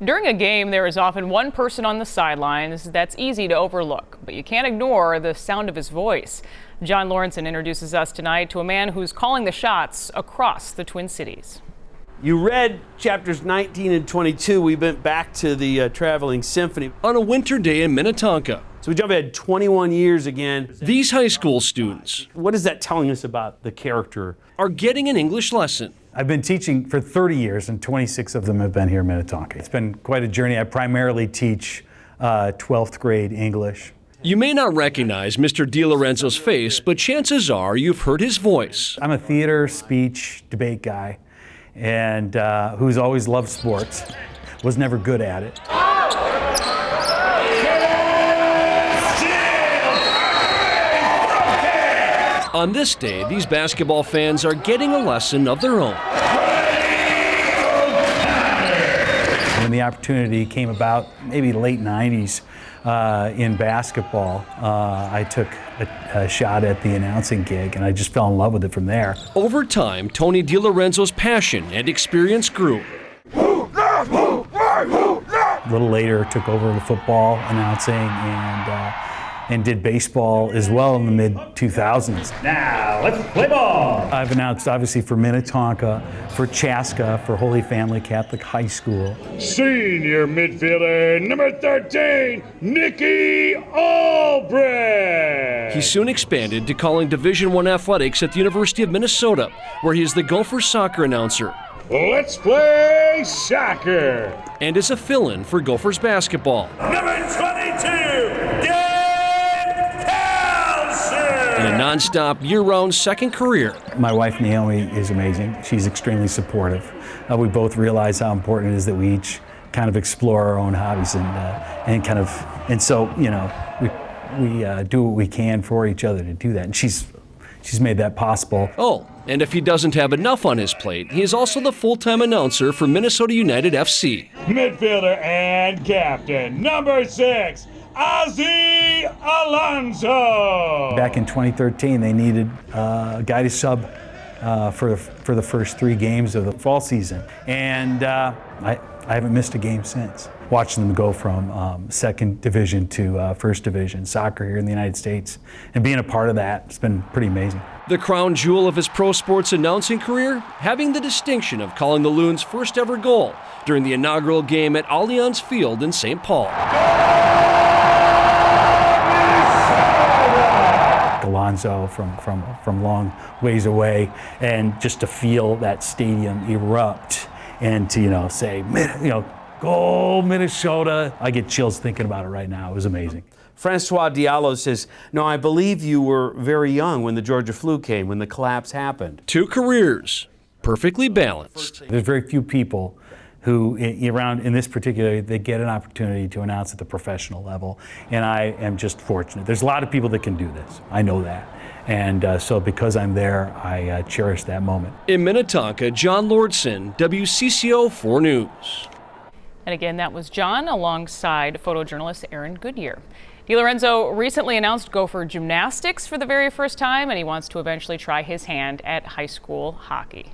During a game, there is often one person on the sidelines that's easy to overlook, but you can't ignore the sound of his voice. John DeLorenzo introduces us tonight to a man who's calling the shots across the Twin Cities. You read chapters 19 and 22. We went back to the Traveling Symphony on a winter day in Minnetonka. So we jump ahead 21 years again. These high school students, what is that telling us about the character? Are getting an English lesson. I've been teaching for 30 years, and 26 of them have been here in Minnetonka. It's been quite a journey. I primarily teach 12th grade English. You may not recognize Mr. DeLorenzo's face, but chances are you've heard his voice. I'm a theater, speech, debate guy, and who's always loved sports, was never good at it. On this day, these basketball fans are getting a lesson of their own. When the opportunity came about, maybe late 90s, in basketball, I took a shot at the announcing gig, and I just fell in love with it from there. Over time, Tony DeLorenzo's passion and experience grew. A little later, took over the football announcing and did baseball as well in the mid-2000s. Now, let's play ball! I've announced, obviously, for Minnetonka, for Chaska, for Holy Family Catholic High School. Senior midfielder, number 13, Nicky Albrecht! He soon expanded to calling Division I athletics at the University of Minnesota, where he is the Gophers soccer announcer. Let's play soccer! And is a fill-in for Gophers basketball. Number 22, In a non-stop, year-round second career. My wife, Naomi, is amazing. She's extremely supportive. We both realize how important it is that we each kind of explore our own hobbies and so, you know, we do what we can for each other to do that. And she's made that possible. Oh, and if he doesn't have enough on his plate, he is also the full-time announcer for Minnesota United FC. Midfielder and captain, number 6, Ozzy Alonso. Back in 2013, they needed a guy to sub for the first 3 games of the fall season, and I haven't missed a game since. Watching them go from second division to first division soccer here in the United States, and being a part of that, it's been pretty amazing. The crown jewel of his pro sports announcing career, having the distinction of calling the Loons' first ever goal during the inaugural game at Allianz Field in St. Paul. Alonzo from long ways away, and just to feel that stadium erupt and to say, go Minnesota. I get chills thinking about it right now. It was amazing. Francois Diallo says, "No, I believe you were very young when the Georgia flu came, when the collapse happened." 2 careers, perfectly balanced. There's very few people who, around in this particular, they get an opportunity to announce at the professional level, and I am just fortunate. There's a lot of people that can do this. I know that. And so because I'm there, I cherish that moment. In Minnetonka, John Lordson, WCCO 4 News. And again, that was John alongside photojournalist Aaron Goodyear. DeLorenzo recently announced Gopher gymnastics for the very first time, and he wants to eventually try his hand at high school hockey.